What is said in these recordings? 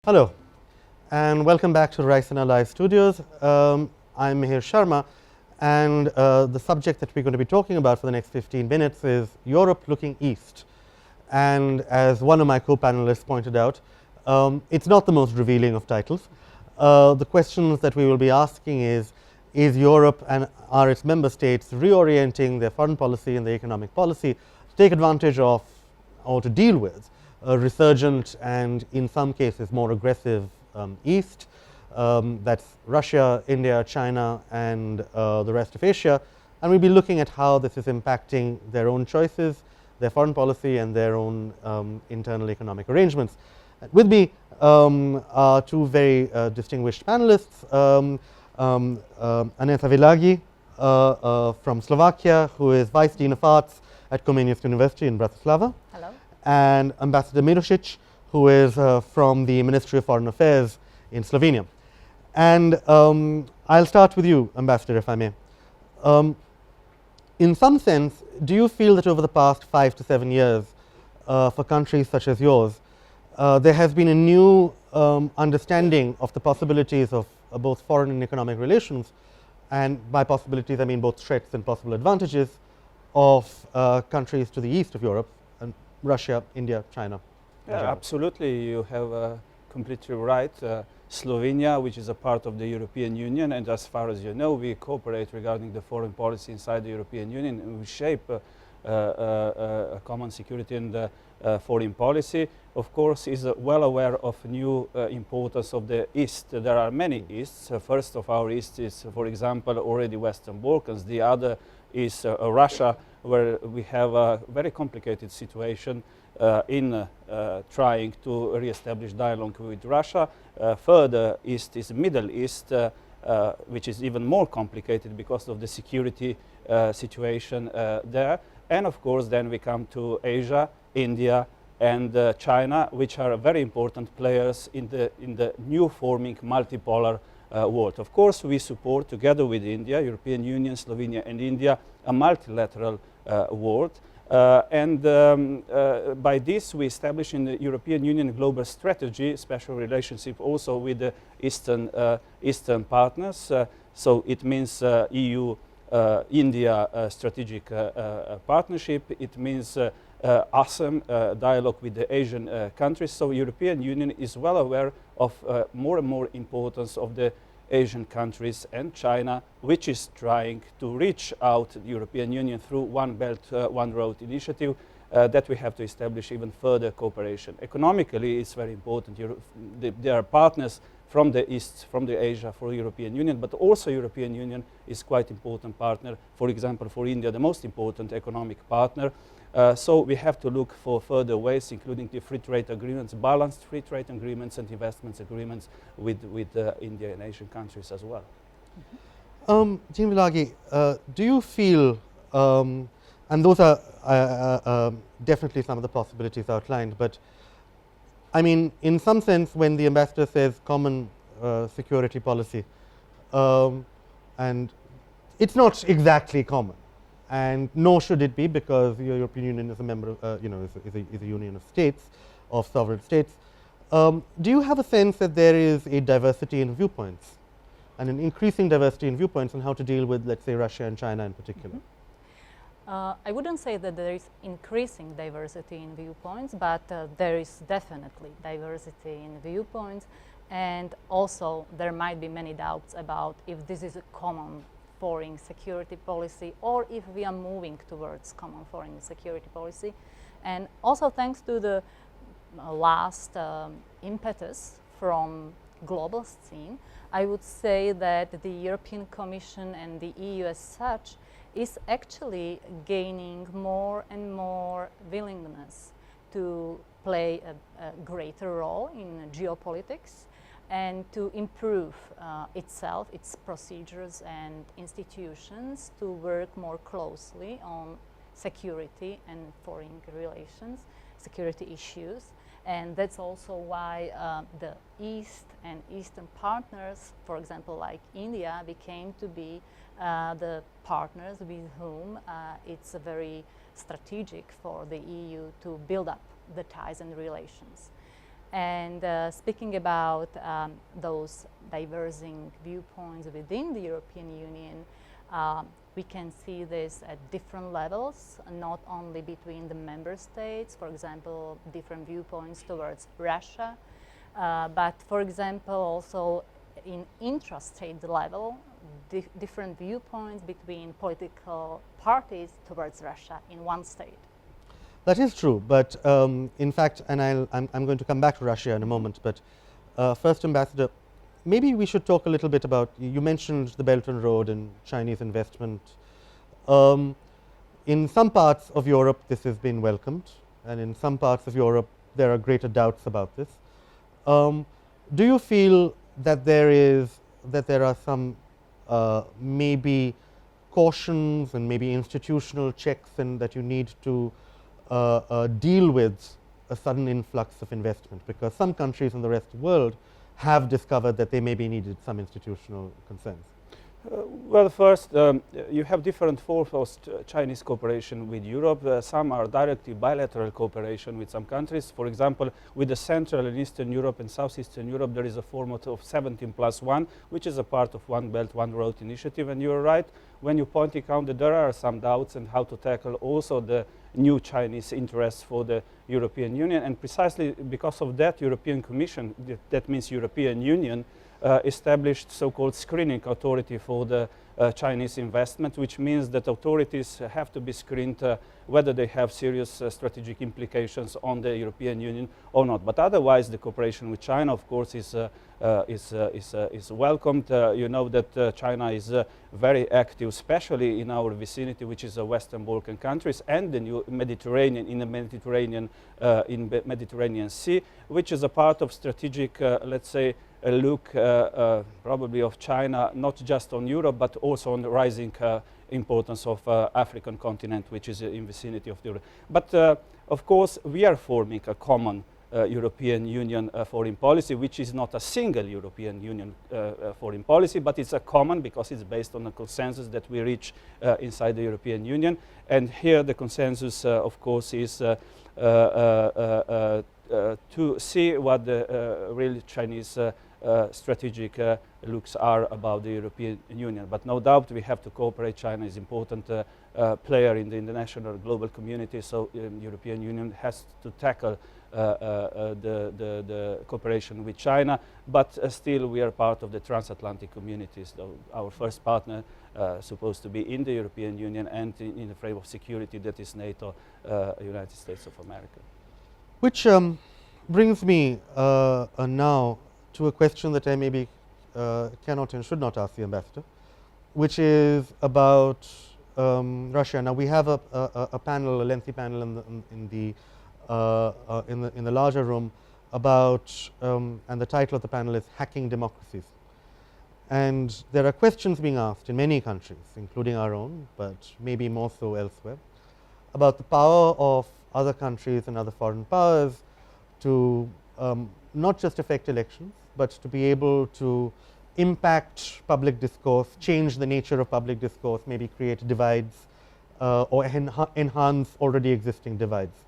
Hello, and welcome back to Raisina Live Studios. I'm Mihir Sharma, and the subject that we're going to be talking about for the next 15 minutes is Europe looking east. And as one of my co-panelists pointed out, it's not the most revealing of titles. The questions that we will be asking is Europe and are its member states reorienting their foreign policy and their economic policy to take advantage of or to deal with a resurgent and in some cases more aggressive East, that's Russia, India, China and the rest of Asia, and we'll be looking at how this is impacting their own choices, their foreign policy and their own internal economic arrangements. With me are two very distinguished panelists, Aneta Vilagi from Slovakia, who is Vice Dean of Arts at Comenius University in Bratislava. Hello. And Ambassador Mirošič, who is from the Ministry of Foreign Affairs in Slovenia. And I'll start with you, Ambassador, if I may. In some sense, do you feel that over the past 5 to 7 years, for countries such as yours, there has been a new understanding of the possibilities of both foreign and economic relations, and by possibilities I mean both threats and possible advantages of countries to the east of Europe, and Russia, India, China? Yeah, absolutely. You have completely right. Slovenia, which is a part of the European Union, and as far as you know, we cooperate regarding the foreign policy inside the European Union, and we shape a common security and foreign policy. Of course, is well aware of new importance of the East. There are many Easts. First of our East is, for example, already Western Balkans. The other is Russia, where we have a very complicated situation in trying to re-establish dialogue with Russia. Further east is Middle East, which is even more complicated because of the security situation there. And of course, then we come to Asia, India, and China, which are very important players in the new forming multipolar world. Of course, we support, together with India, European Union, Slovenia, and India, a multilateral world. By this, we establish in the European Union a global strategy, special relationship also with the Eastern partners. So it means EU-India strategic partnership. It means awesome dialogue with the Asian countries. So European Union is well aware of more and more importance of the Asian countries and China, which is trying to reach out the European Union through One Belt, One Road initiative, that we have to establish even further cooperation. Economically, it's very important. There are partners from the East, from the Asia, for European Union, but also European Union is quite important partner. For example, for India, the most important economic partner. So we have to look for further ways, including the free trade agreements, balanced free trade agreements and investments agreements with India and Asian countries as well. Dean Vilagi, do you feel, and those are definitely some of the possibilities outlined, but I mean, in some sense, when the ambassador says common security policy, and it's not exactly common, and nor should it be, because the European Union is a member of, is a union of states, of sovereign states. Do you have a sense that there is a diversity in viewpoints, and an increasing diversity in viewpoints on how to deal with, let's say, Russia and China in particular? I wouldn't say that there is increasing diversity in viewpoints, but there is definitely diversity in viewpoints, and also there might be many doubts about if this is a common foreign security policy or if we are moving towards common foreign security policy. And also thanks to the last impetus from global scene, I would say that the European Commission and the EU as such is actually gaining more and more willingness to play a greater role in geopolitics and to improve itself, its procedures and institutions to work more closely on security and foreign relations, security issues. And that's also why the East and Eastern partners, for example, like India, became to be the partners with whom it's very strategic for the EU to build up the ties and relations. And speaking about those diverging viewpoints within the European Union, we can see this at different levels, not only between the member states, for example, different viewpoints towards Russia, but for example also in intra-state level, different viewpoints between political parties towards Russia in one state. That is true, but in fact, and I'm going to come back to Russia in a moment, but first, Ambassador, maybe we should talk a little bit about, you mentioned the Belt and Road and Chinese investment. In some parts of Europe, this has been welcomed, and in some parts of Europe, there are greater doubts about this. Do you feel that there are some maybe cautions and maybe institutional checks and that you need to deal with a sudden influx of investment, because some countries in the rest of the world have discovered that they maybe needed some institutional concerns? Well, first, you have different forms of Chinese cooperation with Europe. Some are directly bilateral cooperation with some countries. For example, with the Central and Eastern Europe and Southeastern Europe, there is a format of 17+1, which is a part of One Belt, One Road initiative. And you're right when you pointed out that there are some doubts on how to tackle also the new Chinese interests for the European Union. And precisely because of that, European Commission, that means European Union, established so-called screening authority for the Chinese investment, which means that authorities have to be screened whether they have serious strategic implications on the European Union or not. But otherwise, the cooperation with China, of course, is welcomed. You know that China is very active, especially in our vicinity, which is the Western Balkan countries and the new Mediterranean, in the Mediterranean Sea, which is a part of strategic, let's say, a look probably of China, not just on Europe, but also on the rising importance of African continent, which is in vicinity of Europe. But of course, we are forming a common European Union foreign policy, which is not a single European Union foreign policy, but it's a common because it's based on a consensus that we reach inside the European Union. And here the consensus, of course, is to see what the real Chinese strategic looks are about the European Union. But no doubt we have to cooperate. China is an important player in the international global community, so the European Union has to tackle the cooperation with China, but still we are part of the transatlantic communities. So our first partner supposed to be in the European Union and in the frame of security, that is NATO, United States of America. Which brings me now to a question that I maybe cannot and should not ask the Ambassador, which is about Russia. Now we have a panel, a lengthy panel in the larger room about, and the title of the panel is Hacking Democracies. And there are questions being asked in many countries, including our own, but maybe more so elsewhere, about the power of other countries and other foreign powers to not just affect elections, but to be able to impact public discourse, change the nature of public discourse, maybe create divides or enhance already existing divides.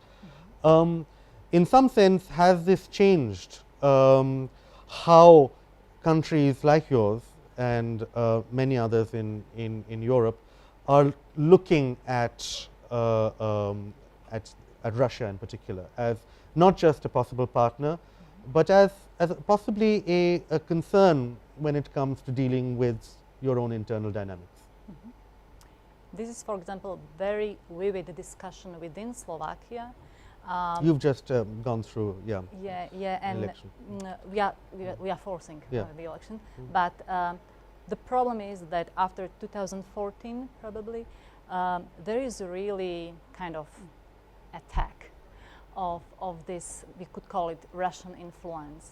In some sense, has this changed how countries like yours and many others in Europe are looking at Russia in particular as not just a possible partner, but as possibly a concern when it comes to dealing with your own internal dynamics? Mm-hmm. This is, for example, very vivid discussion within Slovakia. You've just gone through, and election. We are forcing the election. Mm-hmm. But the problem is that after 2014, probably, there is a really kind of attack of this, we could call it Russian influence.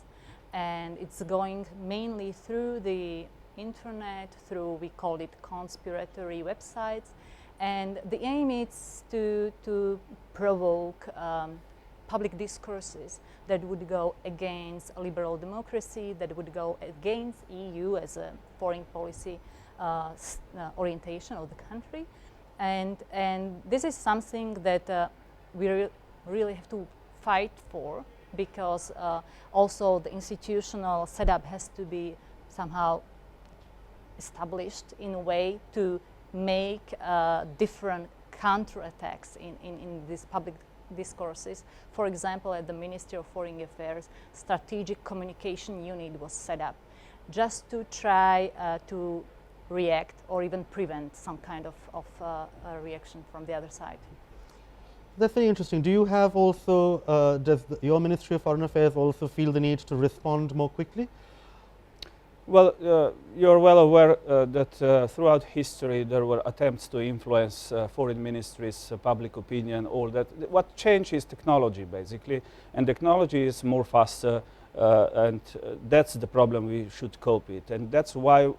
And it's going mainly through the internet, through, we call it conspiratory websites. And the aim is to provoke public discourses that would go against liberal democracy, that would go against EU as a foreign policy orientation of the country. And this is something that we really have to fight for, because also the institutional setup has to be somehow established in a way to make different counterattacks in these public discourses. For example, at the Ministry of Foreign Affairs, strategic communication unit was set up just to try to react or even prevent some kind of reaction from the other side. That's very interesting. Do you have also, does your Ministry of Foreign Affairs also feel the need to respond more quickly? Well, you're well aware that throughout history there were attempts to influence foreign ministries, public opinion, all that. What changed is technology, basically, and technology is more faster, and that's the problem we should cope with. And that's why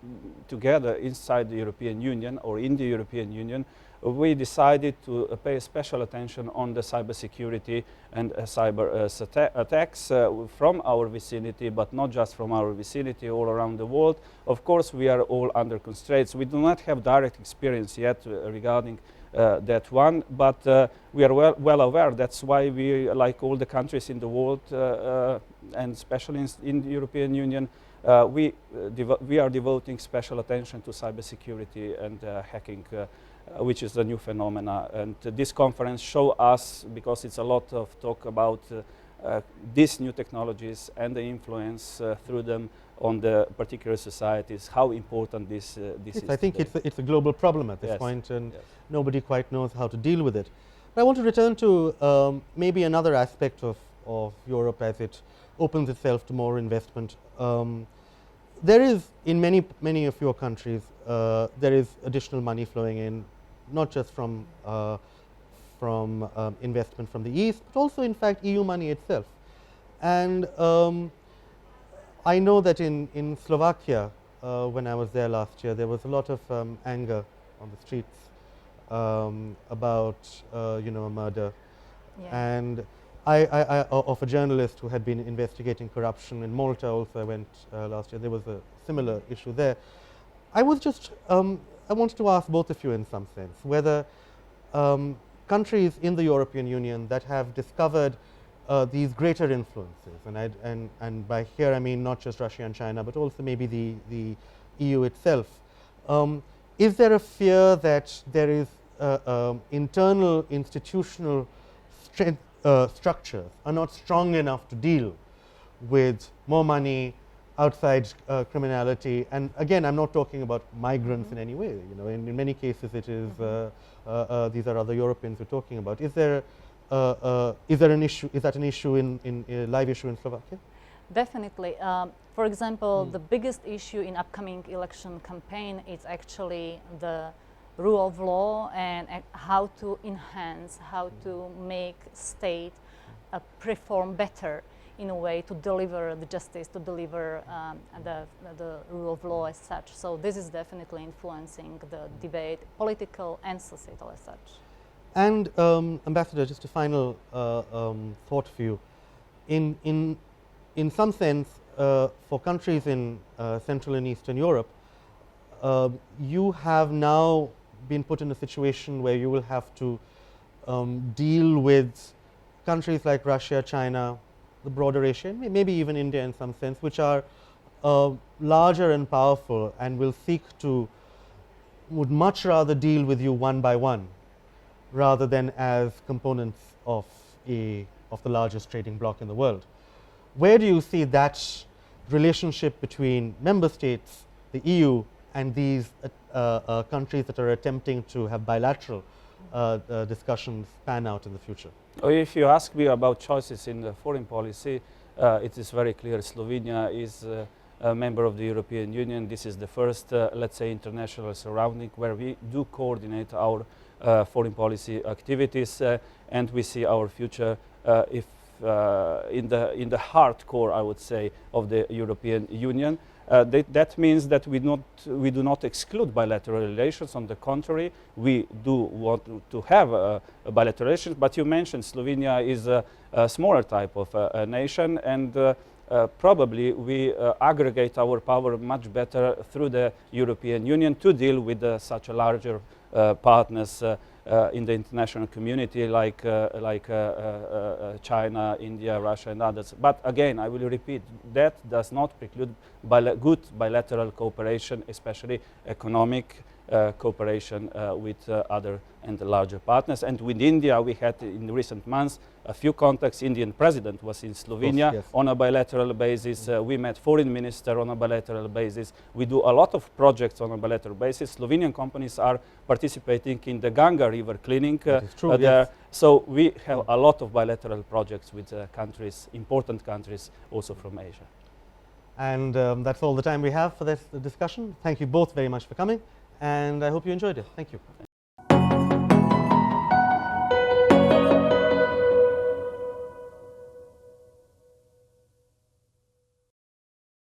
together inside the European Union or in the European Union, we decided to pay special attention on the cybersecurity and cyber attacks from our vicinity, but not just from our vicinity, all around the world. Of course, we are all under constraints. We do not have direct experience yet regarding that one, but we are well aware. That's why we, like all the countries in the world, and especially in the European Union, we are devoting special attention to cybersecurity and hacking, which is a new phenomena. And this conference shows us, because it's a lot of talk about these new technologies and the influence through them on the particular societies, how important this is. I think it's a global problem at this point, and nobody quite knows how to deal with it. But I want to return to maybe another aspect of Europe as it opens itself to more investment. There is, in many of your countries, there is additional money flowing in, not just from investment from the East, but also, in fact, EU money itself. And I know that in Slovakia, when I was there last year, there was a lot of anger on the streets about a murder. Yeah. And I of a journalist who had been investigating corruption in Malta. Also, I went last year. There was a similar issue there. I was just I wanted to ask both of you, in some sense, whether countries in the European Union that have discovered these greater influences, and by here I mean not just Russia and China, but also maybe the EU itself. Is there a fear that there is internal institutional strength? Structures are not strong enough to deal with more money, outside criminality, and again, I'm not talking about migrants in any way. In many cases, it is these are other Europeans we're talking about. Is there an issue? Is that an issue in a live issue in Slovakia? Definitely. For example, the biggest issue in upcoming election campaign is actually the rule of law and how to enhance, how to make state perform better in a way to deliver the justice, to deliver the rule of law as such. So this is definitely influencing the debate, political and societal as such. And Ambassador, just a final thought for you. In some sense, for countries in Central and Eastern Europe, you have now been put in a situation where you will have to deal with countries like Russia, China, the broader Asia, maybe even India in some sense, which are larger and powerful and would much rather deal with you one by one rather than as components of the largest trading bloc in the world. Where do you see that relationship between member states, the EU, and these countries that are attempting to have bilateral discussions pan out in the future? If you ask me about choices in the foreign policy, it is very clear Slovenia is a member of the European Union. This is the first, let's say, international surrounding where we do coordinate our foreign policy activities, and we see our future in the hardcore, I would say, of the European Union. That means that we do not exclude bilateral relations. On the contrary, we do want to have bilateral relations. But you mentioned Slovenia is a smaller type of a nation, and probably we aggregate our power much better through the European Union to deal with such a larger partners in the international community like China, India, Russia and others. But again, I will repeat, that does not preclude good bilateral cooperation, especially economic cooperation with other and larger partners. And with India, we had in recent months a few contacts. Indian president was in Slovenia yes. on a bilateral basis. We met foreign minister on a bilateral basis. We do a lot of projects on a bilateral basis. Slovenian companies are participating in the Ganga River cleaning That is true, there. yes. So we have a lot of bilateral projects with countries, important countries, also from Asia. And that's all the time we have for this discussion. Thank you both very much for coming, and I hope you enjoyed it. Thank you.